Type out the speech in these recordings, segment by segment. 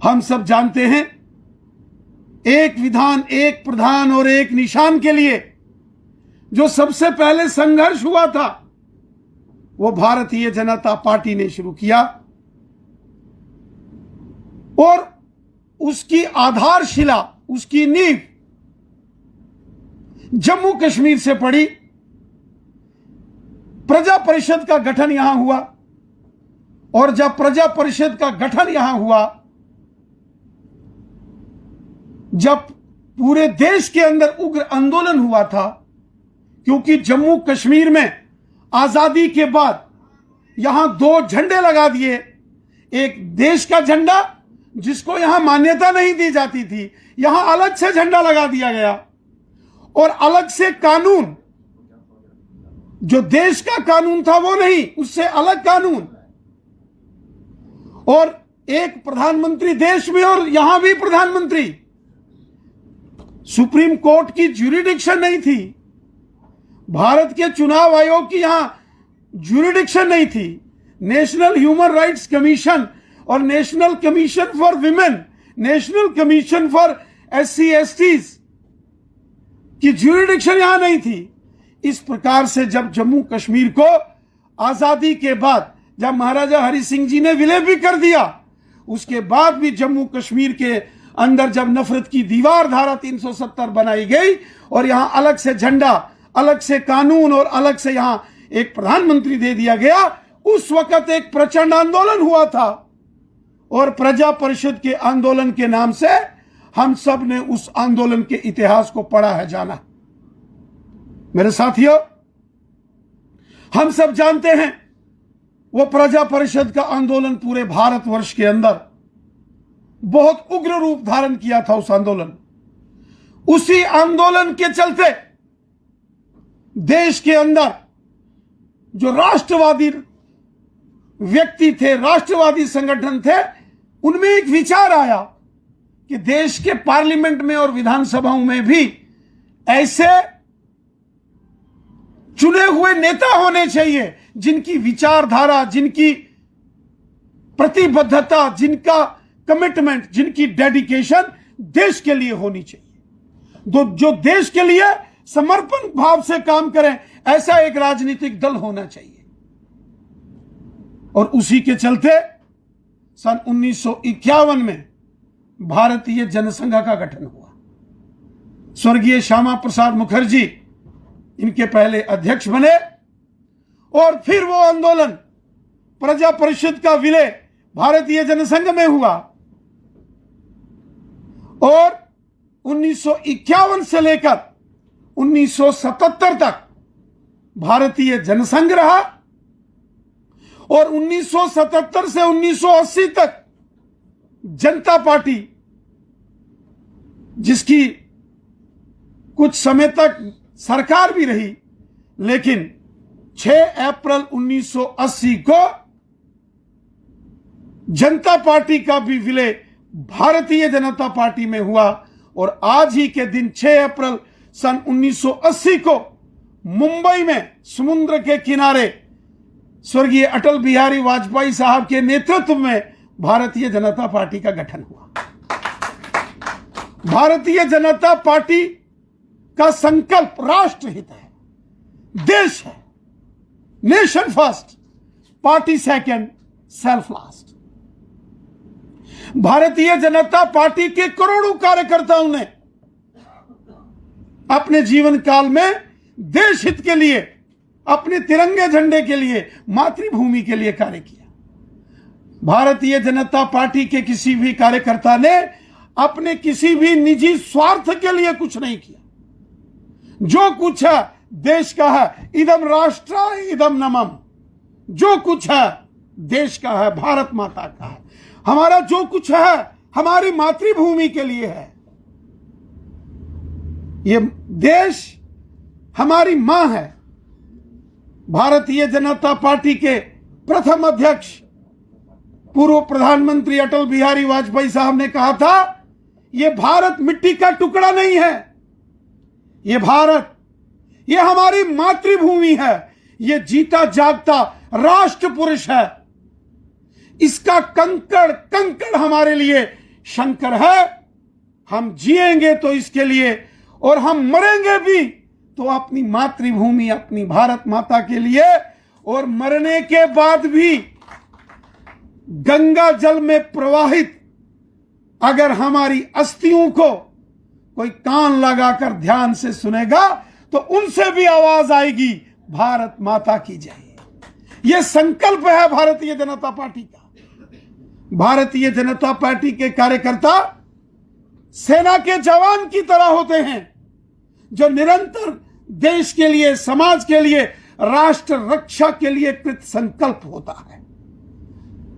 हम सब जानते हैं, एक विधान, एक प्रधान और एक निशान के लिए जो सबसे पहले संघर्ष हुआ था वो भारतीय जनता पार्टी ने शुरू किया और उसकी आधारशिला, उसकी नींव जम्मू कश्मीर से पड़ी। प्रजा परिषद का गठन यहां हुआ और जब प्रजा परिषद का गठन यहां हुआ, जब पूरे देश के अंदर उग्र आंदोलन हुआ था, क्योंकि जम्मू कश्मीर में आजादी के बाद यहां दो झंडे लगा दिए, एक देश का झंडा जिसको यहां मान्यता नहीं दी जाती थी, यहां अलग से झंडा लगा दिया गया, और अलग से कानून, जो देश का कानून था वो नहीं, उससे अलग कानून, और एक प्रधानमंत्री देश में और यहां भी प्रधानमंत्री। सुप्रीम कोर्ट की ज्यूरिडिक्शन नहीं थी, भारत के चुनाव आयोग की यहां ज्यूरिडिक्शन नहीं थी, नेशनल ह्यूमन राइट्स कमीशन और national commission for women, national commission for SC STs की ज्यूरिडिक्शन यहां नहीं थी। इस प्रकार से जब जम्मू कश्मीर को आजादी के बाद, जब महाराजा हरि सिंह जी ने विलय भी कर दिया, उसके बाद भी जम्मू कश्मीर के अंदर जब नफरत की दीवार धारा 370 बनाई गई और यहां अलग से झंडा, अलग से कानून और अलग से यहां एक प्रधानमंत्री दे दिया गया, उस वक्त एक प्रचंड आंदोलन हुआ था और प्रजा परिषद के आंदोलन के नाम से हम सब ने उस आंदोलन के इतिहास को पढ़ा है, जाना। मेरे साथियों, हम सब जानते हैं वो प्रजा परिषद का आंदोलन पूरे भारतवर्ष के अंदर बहुत उग्र रूप धारण किया था। उस आंदोलन, उसी आंदोलन के चलते देश के अंदर जो राष्ट्रवादी व्यक्ति थे, राष्ट्रवादी संगठन थे, उनमें एक विचार आया कि देश के पार्लियामेंट में और विधानसभाओं में भी ऐसे चुने हुए नेता होने चाहिए जिनकी विचारधारा, जिनकी प्रतिबद्धता, जिनका कमिटमेंट, जिनकी डेडिकेशन देश के लिए होनी चाहिए, जो देश के लिए समर्पण भाव से काम करें, ऐसा एक राजनीतिक दल होना चाहिए। और उसी के चलते सन 1951 में भारतीय जनसंघ का गठन हुआ। स्वर्गीय श्यामा प्रसाद मुखर्जी इनके पहले अध्यक्ष बने और फिर वो आंदोलन प्रजा परिषद का विलय भारतीय जनसंघ में हुआ और 1951 से लेकर 1977 तक भारतीय जनसंघ रहा और 1977 से 1980 तक जनता पार्टी, जिसकी कुछ समय तक सरकार भी रही, लेकिन 6 अप्रैल 1980 को जनता पार्टी का भी विलय भारतीय जनता पार्टी में हुआ और आज ही के दिन 6 अप्रैल सन 1980 को मुंबई में समुद्र के किनारे स्वर्गीय अटल बिहारी वाजपेयी साहब के नेतृत्व में भारतीय जनता पार्टी का गठन हुआ। भारतीय जनता पार्टी का संकल्प राष्ट्रहित है, देश है, nation first, party second, self last. Bharatiya Janata party के करोड़ों कार्यकर्ताओं ने अपने जीवन काल में देश हित के लिए, अपने तिरंगे झंडे के लिए, मातृभूमि के लिए कार्य किया। भारतीय जनता पार्टी के किसी भी कार्यकर्ता ने अपने किसी भी निजी स्वार्थ के लिए कुछ नहीं किया। जो कुछ है देश का है, इदम राष्ट्राय इदम नमम, जो कुछ है देश का है, भारत माता का है। हमारा जो कुछ है हमारी मातृभूमि के लिए है। ये देश हमारी मां है। भारतीय जनता पार्टी के प्रथम अध्यक्ष पूर्व प्रधानमंत्री अटल बिहारी वाजपेयी साहब ने कहा था, यह भारत मिट्टी का टुकड़ा नहीं है, यह भारत, यह हमारी मातृभूमि है, यह जीता जागता राष्ट्र पुरुष है। इसका कंकड़ कंकड़ हमारे लिए शंकर है। हम जिएंगे तो इसके लिए और हम मरेंगे भी तो अपनी मातृभूमि, अपनी भारत माता के लिए। और मरने के बाद भी गंगा जल में प्रवाहित अगर हमारी अस्थियों को कोई कान लगाकर ध्यान से सुनेगा तो उनसे भी आवाज आएगी, भारत माता की जय। यह संकल्प है भारतीय जनता पार्टी का। भारतीय जनता पार्टी के कार्यकर्ता सेना के जवान की तरह होते हैं, जो निरंतर देश के लिए, समाज के लिए, राष्ट्र रक्षा के लिए कृत संकल्प होता है।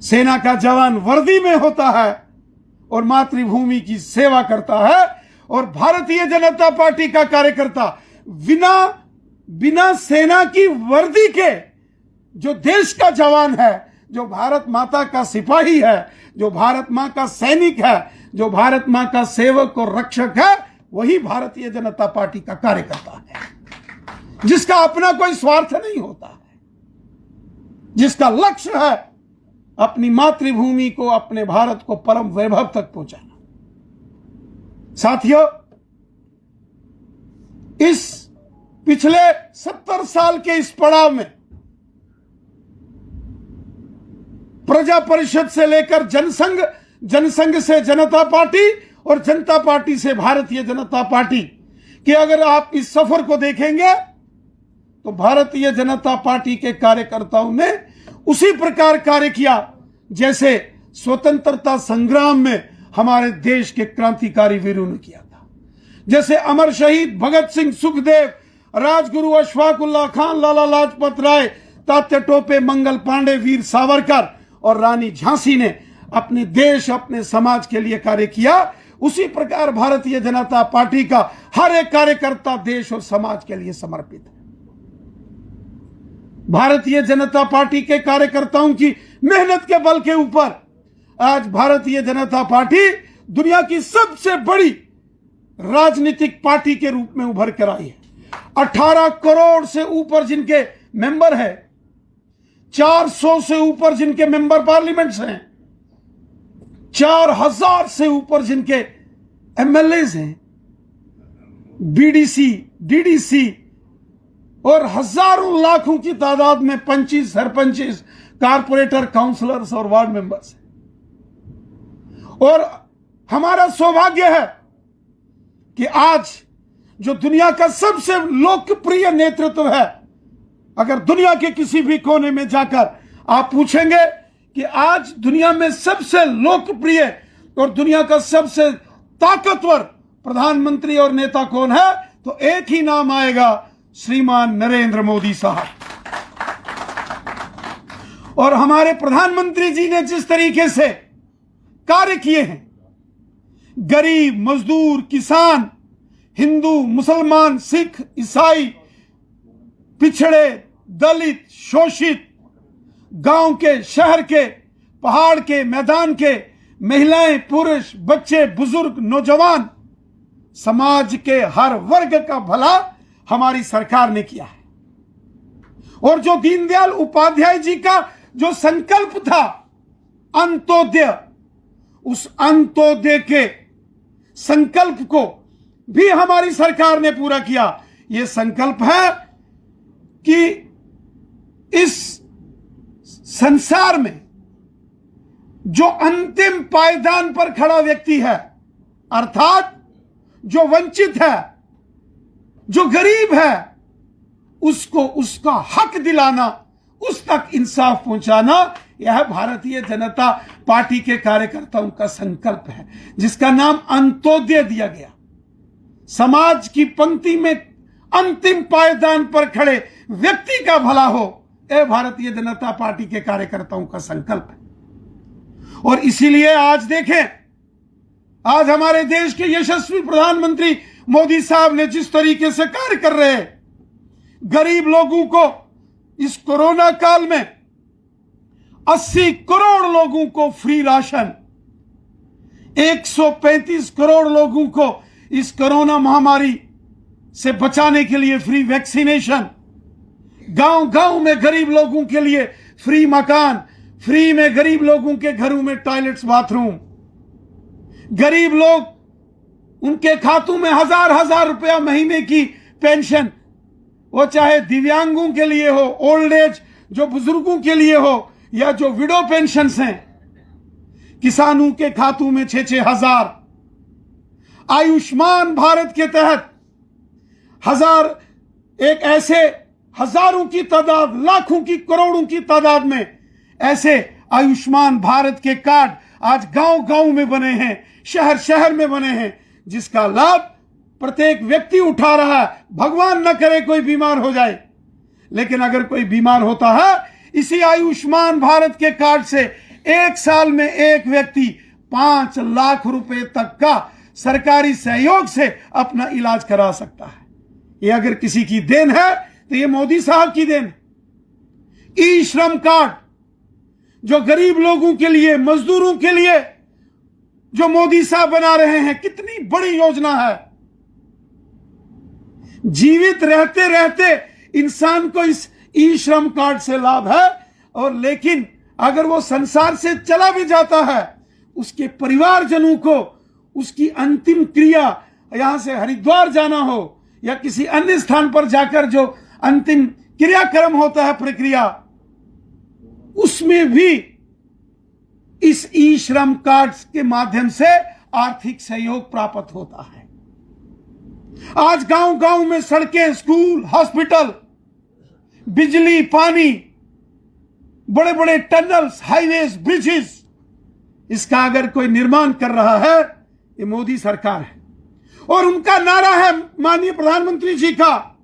सेना का जवान वर्दी में होता है और मातृभूमि की सेवा करता है। और भारतीय जनता पार्टी का कार्यकर्ता बिना सेना की वर्दी के जो देश का जवान है, जो भारत माता का सिपाही है, जो भारत मां का सैनिक है, जो भारत मां का सेवक और रक्षक है, वही भारतीय जनता पार्टी का कार्यकर्ता है, जिसका अपना कोई स्वार्थ नहीं होता है, जिसका लक्ष्य है अपनी मातृभूमि को, अपने भारत को परम वैभव तक पहुंचाना। साथियों, इस पिछले 70 साल के इस पड़ाव में प्रजा परिषद से लेकर जनसंघ, जनसंघ से जनता पार्टी और जनता पार्टी से भारतीय जनता पार्टी कि अगर आप इस सफर को देखेंगे तो भारतीय जनता पार्टी के कार्यकर्ताओं ने उसी प्रकार कार्य किया जैसे स्वतंत्रता संग्राम में हमारे देश के क्रांतिकारी वीरों ने किया था। जैसे अमर शहीद भगत सिंह, सुखदेव, राजगुरु अशफाक उल्लाह खान, लाला लाजपत राय, तात्या टोपे, मंगल पांडे, वीर सावरकर और रानी झांसी ने अपने देश, अपने समाज के लिए कार्य किया, उसी प्रकार भारतीय जनता पार्टी का हर एक कार्यकर्ता देश और समाज के लिए समर्पित है। भारतीय जनता पार्टी के कार्यकर्ताओं की मेहनत के बल के ऊपर आज भारतीय जनता पार्टी दुनिया की सबसे बड़ी राजनीतिक पार्टी के रूप में उभर कर आई है। 18 करोड़ से ऊपर जिनके मेंबर हैं, 400 से ऊपर जिनके मेंबर पार्लियामेंट्स हैं, 4000 से ऊपर जिनके एमएलएज हैं, बीडीसी, डीडीसी और हजारों लाखों की तादाद में पंचिस, सरपंचिस, कारपोरेटर, काउंसलर्स और वार्ड मेंबर्स हैं। और हमारा सौभाग्य है कि आज जो दुनिया का सबसे लोकप्रिय नेतृत्व है, अगर दुनिया के किसी भी कोने में जाकर आप पूछेंगे कि आज दुनिया में सबसे लोकप्रिय और दुनिया का सबसे ताकतवर प्रधानमंत्री और नेता कौन है, तो एक ही नाम आएगा, श्रीमान नरेंद्र मोदी साहब। और हमारे प्रधानमंत्री जी ने जिस तरीके से कार्य किए हैं, गरीब, मजदूर, किसान, हिंदू, मुसलमान, सिख, ईसाई, पिछड़े, दलित, शोषित, गांव के, शहर के, पहाड़ के, मैदान के, महिलाएं, पुरुष, बच्चे, बुजुर्ग, नौजवान, समाज के हर वर्ग का भला हमारी सरकार ने किया है। और जो दीनदयाल उपाध्याय जी का जो संकल्प था अंत्योदय, उस अंत्योदय के संकल्प को भी हमारी सरकार ने पूरा किया। यह संकल्प है कि इस संसार में जो अंतिम पायदान पर खड़ा व्यक्ति है, अर्थात जो वंचित है, जो गरीब है, उसको उसका हक दिलाना, उस तक इंसाफ पहुंचाना, यह भारतीय जनता पार्टी के कार्यकर्ताओं का संकल्प है, जिसका नाम अंत्योदय दिया गया। समाज की पंक्ति में अंतिम पायदान पर खड़े व्यक्ति का भला हो, यह भारतीय जनता पार्टी के कार्यकर्ताओं का संकल्प है। और इसीलिए आज देखें, आज हमारे देश के यशस्वी प्रधानमंत्री मोदी साहब ने जिस तरीके से कार्य कर रहे हैं, गरीब लोगों को इस कोरोना काल में 80 करोड़ लोगों को फ्री राशन, 135 करोड़ लोगों को इस कोरोना महामारी से बचाने के लिए फ्री वैक्सीनेशन, गांव-गांव में गरीब लोगों के लिए फ्री मकान, फ्री में गरीब लोगों के घरों में टॉयलेट्स, बाथरूम, गरीब लोग उनके खातों में हजार हजार रुपया महीने की पेंशन, वो चाहे दिव्यांगों के लिए हो, ओल्ड एज जो बुजुर्गों के लिए हो, या जो विडो पेंशन हैं, किसानों के खातों में 6-6 हजार। आयुष्मान भारत के तहत एक ऐसे हजारों की तादाद, लाखों की, करोड़ों की तादाद में ऐसे आयुष्मान भारत के कार्ड आज गांव गांव में बने हैं, शहर शहर में बने हैं, जिसका लाभ प्रत्येक व्यक्ति उठा रहा है। भगवान न करे कोई बीमार हो जाए, लेकिन अगर कोई बीमार होता है, इसी आयुष्मान भारत के कार्ड से एक साल में एक व्यक्ति 5 लाख रुपए तक का सरकारी सहयोग से अपना इलाज करा सकता है। ये अगर किसी की देन है तो ये मोदी साहब की देन है। ई श्रम कार्ड जो गरीब लोगों के लिए, मजदूरों के लिए जो मोदी साहब बना रहे हैं, कितनी बड़ी योजना है। जीवित रहते रहते इंसान को इस ई श्रम कार्ड से लाभ है, और लेकिन अगर वो संसार से चला भी जाता है, उसके परिवारजनों को उसकी अंतिम क्रिया, यहां से हरिद्वार जाना हो या किसी अन्य स्थान पर जाकर जो अंतिम क्रियाक्रम होता है, प्रक्रिया, उसमें भी इस ई श्रम कार्ड के माध्यम से आर्थिक सहयोग प्राप्त होता है। आज गांव गांव में सड़कें, स्कूल, हॉस्पिटल, बिजली, पानी, बड़े बड़े टनल्स, हाईवेज, ब्रिजेस, इसका अगर कोई निर्माण कर रहा है, ये मोदी सरकार है। और उनका नारा है माननीय प्रधानमंत्री जी का,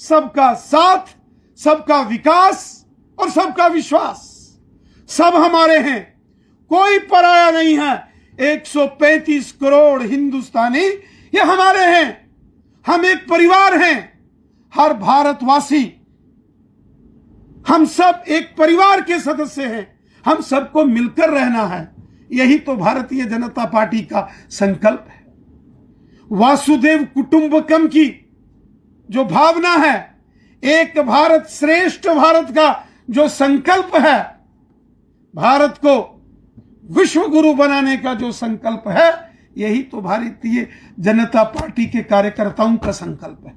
सबका साथ, सबका विकास और सबका विश्वास। सब हमारे हैं, कोई पराया नहीं है। 135 करोड़ हिंदुस्तानी ये हमारे हैं, हम एक परिवार हैं। हर भारतवासी, हम सब एक परिवार के सदस्य हैं, हम सबको मिलकर रहना है। यही तो भारतीय जनता पार्टी का संकल्प है। वासुदेव कुटुंबकम की जो भावना है, एक भारत श्रेष्ठ भारत का जो संकल्प है, भारत को विश्व गुरु बनाने का जो संकल्प है, यही तो भारतीय जनता पार्टी के कार्यकर्ताओं का संकल्प है।